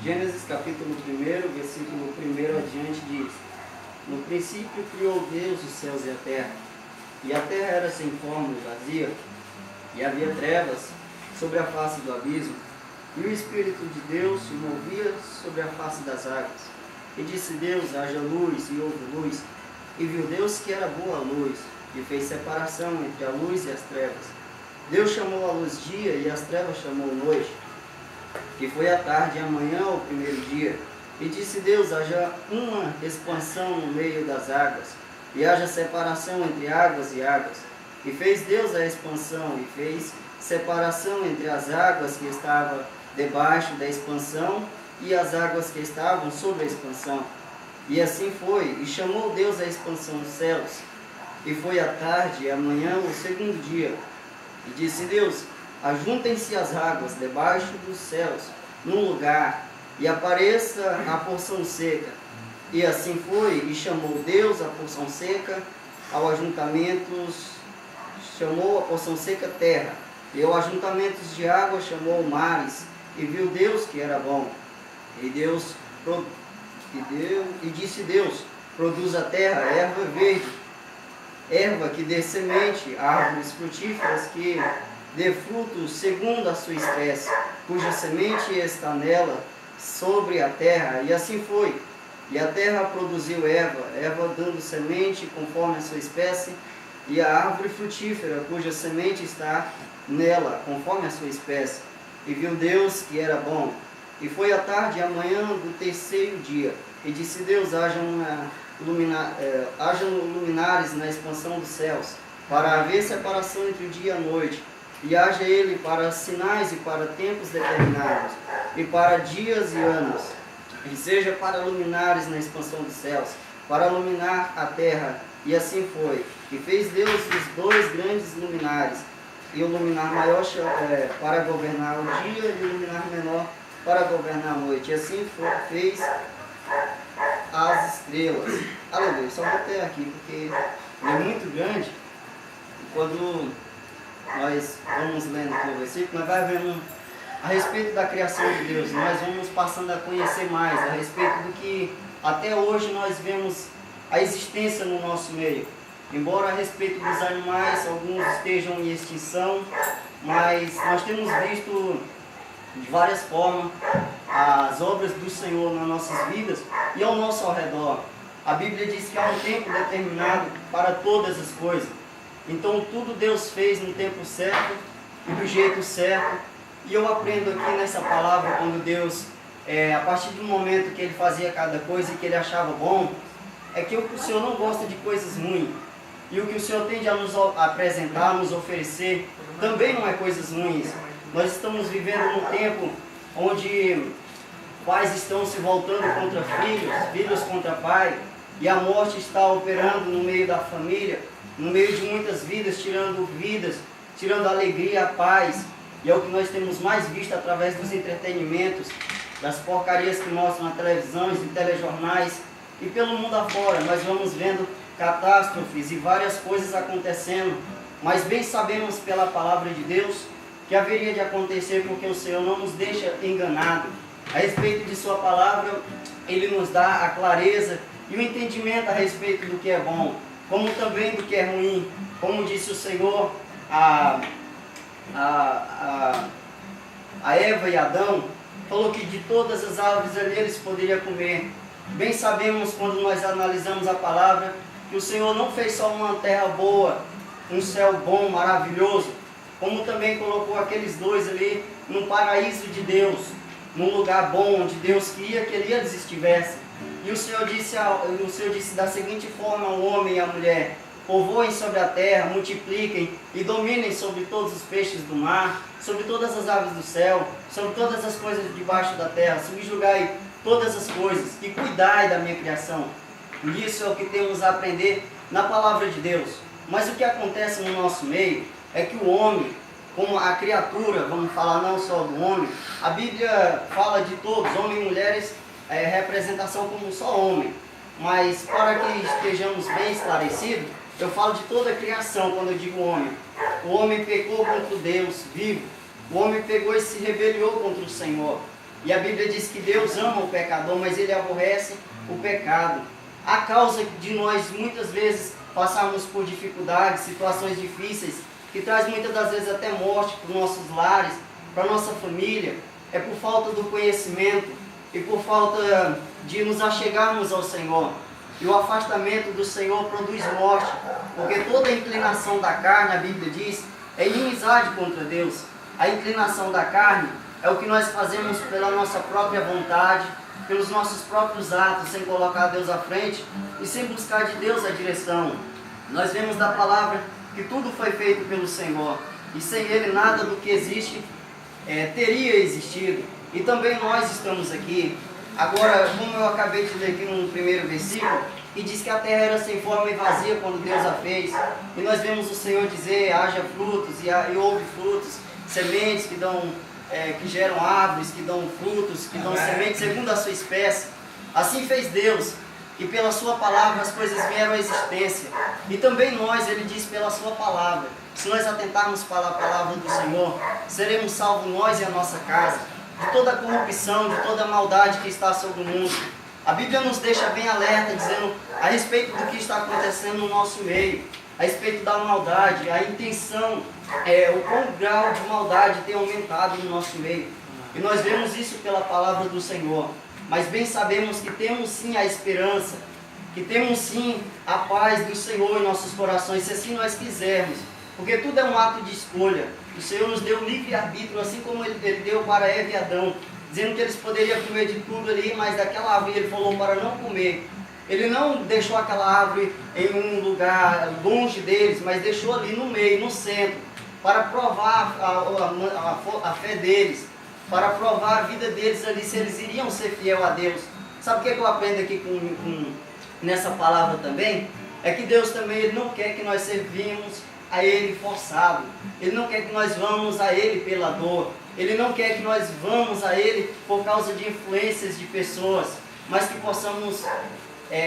Gênesis capítulo 1, versículo 1 adiante diz: No princípio criou Deus os céus e a terra era sem forma e vazia, e havia trevas sobre a face do abismo, e o Espírito de Deus se movia sobre a face das águas. E disse Deus: haja luz, e houve luz. E viu Deus que era boa a luz, e fez separação entre a luz e as trevas. Deus chamou a luz dia, e as trevas chamou noite. E foi a tarde e a manhã o primeiro dia. E disse Deus: haja uma expansão no meio das águas, e haja separação entre águas e águas. E fez Deus a expansão, e fez separação entre as águas que estavam debaixo da expansão e as águas que estavam sobre a expansão. E assim foi, e chamou Deus a expansão dos céus. E foi a tarde e a manhã o segundo dia. E disse Deus: ajuntem-se as águas debaixo dos céus, num lugar, e apareça a porção seca. E assim foi, e chamou Deus a porção seca, ao ajuntamento, chamou a porção seca terra, e ao ajuntamento de água chamou mares, e viu Deus que era bom. E disse Deus: produz a terra erva verde, erva que dê semente, árvores frutíferas que dê frutos segundo a sua espécie, cuja semente está nela, sobre a terra. E assim foi. E a terra produziu erva dando semente conforme a sua espécie, e a árvore frutífera, cuja semente está nela, conforme a sua espécie. E viu Deus que era bom. E foi a tarde e a manhã do terceiro dia. E disse Deus: hajam luminares na expansão dos céus, para haver separação entre o dia e a noite, e haja ele para sinais e para tempos determinados, e para dias e anos, e seja para luminares na expansão dos céus, para iluminar a terra. E assim foi. E fez Deus os dois grandes luminares, e o luminar maior para governar o dia, e o luminar menor para governar a noite. E assim fez as estrelas. Aleluia. Só vou até aqui porque é muito grande. E quando nós vamos lendo aqui o versículo, nós vamos vendo a respeito da criação de Deus. Nós vamos passando a conhecer mais a respeito do que até hoje nós vemos a existência no nosso meio. Embora a respeito dos animais, alguns estejam em extinção, mas nós temos visto de várias formas as obras do Senhor nas nossas vidas e ao nosso redor. A Bíblia diz que há um tempo determinado para todas as coisas. Então tudo Deus fez no tempo certo e do jeito certo. E eu aprendo aqui nessa palavra, quando Deus, a partir do momento que Ele fazia cada coisa e que Ele achava bom, é que o Senhor não gosta de coisas ruins. E o que o Senhor tende a nos apresentar, nos oferecer, também não é coisas ruins. Nós estamos vivendo num tempo onde pais estão se voltando contra filhos, filhos contra pai, e a morte está operando no meio da família, no meio de muitas vidas, tirando a alegria, a paz. E é o que nós temos mais visto através dos entretenimentos, das porcarias que mostram na televisão e telejornais, e pelo mundo afora. Nós vamos vendo catástrofes e várias coisas acontecendo, mas bem sabemos pela palavra de Deus que haveria de acontecer, porque o Senhor não nos deixa enganado. A respeito de sua palavra, Ele nos dá a clareza e o entendimento a respeito do que é bom, como também do que é ruim. Como disse o Senhor a Eva e Adão, falou que de todas as árvores ali eles poderiam comer. Bem sabemos, quando nós analisamos a palavra, que o Senhor não fez só uma terra boa, um céu bom, maravilhoso, como também colocou aqueles dois ali no paraíso de Deus, num lugar bom, onde Deus queria que eles estivessem. E o Senhor disse da seguinte forma ao homem e à mulher: povoem sobre a terra, multipliquem e dominem sobre todos os peixes do mar, sobre todas as aves do céu, sobre todas as coisas debaixo da terra, subjugai todas as coisas e cuidai da minha criação. E isso é o que temos a aprender na palavra de Deus. Mas o que acontece no nosso meio é que o homem, como a criatura, vamos falar não só do homem, a Bíblia fala de todos, homens e mulheres, representação como só homem. Mas para que estejamos bem esclarecidos, eu falo de toda a criação quando eu digo homem. O homem pecou contra o Deus vivo. O homem pegou e se rebeliou contra o Senhor. E a Bíblia diz que Deus ama o pecador, mas Ele aborrece o pecado. A causa de nós muitas vezes passarmos por dificuldades, situações difíceis, que traz muitas das vezes até morte para os nossos lares, para a nossa família, é por falta do conhecimento e por falta de nos achegarmos ao Senhor. E o afastamento do Senhor produz morte, porque toda inclinação da carne, a Bíblia diz, é inimizade contra Deus. A inclinação da carne é o que nós fazemos pela nossa própria vontade, pelos nossos próprios atos, sem colocar Deus à frente e sem buscar de Deus a direção. Nós vemos da palavra que tudo foi feito pelo Senhor, e sem Ele nada do que existe teria existido. E também nós estamos aqui. Agora, como eu acabei de ler aqui no primeiro versículo, que diz que a terra era sem forma e vazia quando Deus a fez, e nós vemos o Senhor dizer, haja frutos, e houve frutos, sementes que dão, que geram árvores, que dão frutos, que dão sementes segundo a sua espécie. Assim fez Deus, e pela sua palavra as coisas vieram à existência. E também nós, Ele diz, pela sua palavra, se nós atentarmos para a palavra do Senhor, seremos salvos nós e a nossa casa, de toda a corrupção, de toda a maldade que está sobre o mundo. A Bíblia nos deixa bem alerta, dizendo a respeito do que está acontecendo no nosso meio, a respeito da maldade, a intenção, o quão grau de maldade tem aumentado no nosso meio. E nós vemos isso pela palavra do Senhor. Mas bem sabemos que temos sim a esperança, que temos sim a paz do Senhor em nossos corações, se assim nós quisermos. Porque tudo é um ato de escolha. O Senhor nos deu livre-arbítrio, assim como Ele deu para Eva e Adão, dizendo que eles poderiam comer de tudo ali, mas daquela árvore Ele falou para não comer. Ele não deixou aquela árvore em um lugar longe deles, mas deixou ali no meio, no centro, para provar a fé deles, para provar a vida deles ali, se eles iriam ser fiel a Deus. Sabe o que eu aprendo aqui nessa palavra também? É que Deus também Ele não quer que nós servimos a Ele forçado. Ele não quer que nós vamos a Ele pela dor. Ele não quer que nós vamos a Ele por causa de influências de pessoas, mas que possamos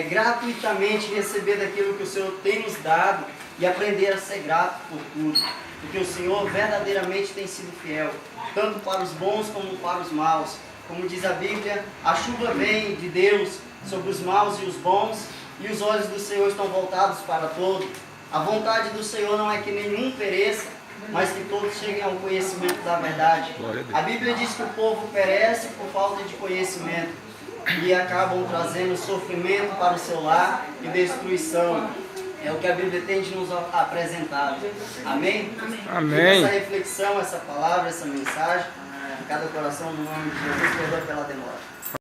gratuitamente receber daquilo que o Senhor tem nos dado e aprender a ser grato por tudo. Porque o Senhor verdadeiramente tem sido fiel, tanto para os bons como para os maus. Como diz a Bíblia, a chuva vem de Deus sobre os maus e os bons, e os olhos do Senhor estão voltados para todos. A vontade do Senhor não é que nenhum pereça, mas que todos cheguem ao conhecimento da verdade. A Bíblia diz que o povo perece por falta de conhecimento e acabam trazendo sofrimento para o seu lar e destruição. É o que a Bíblia tem de nos apresentar. Amém? Amém. Essa reflexão, essa palavra, essa mensagem, em cada coração, no nome de Jesus, perdoa pela demora.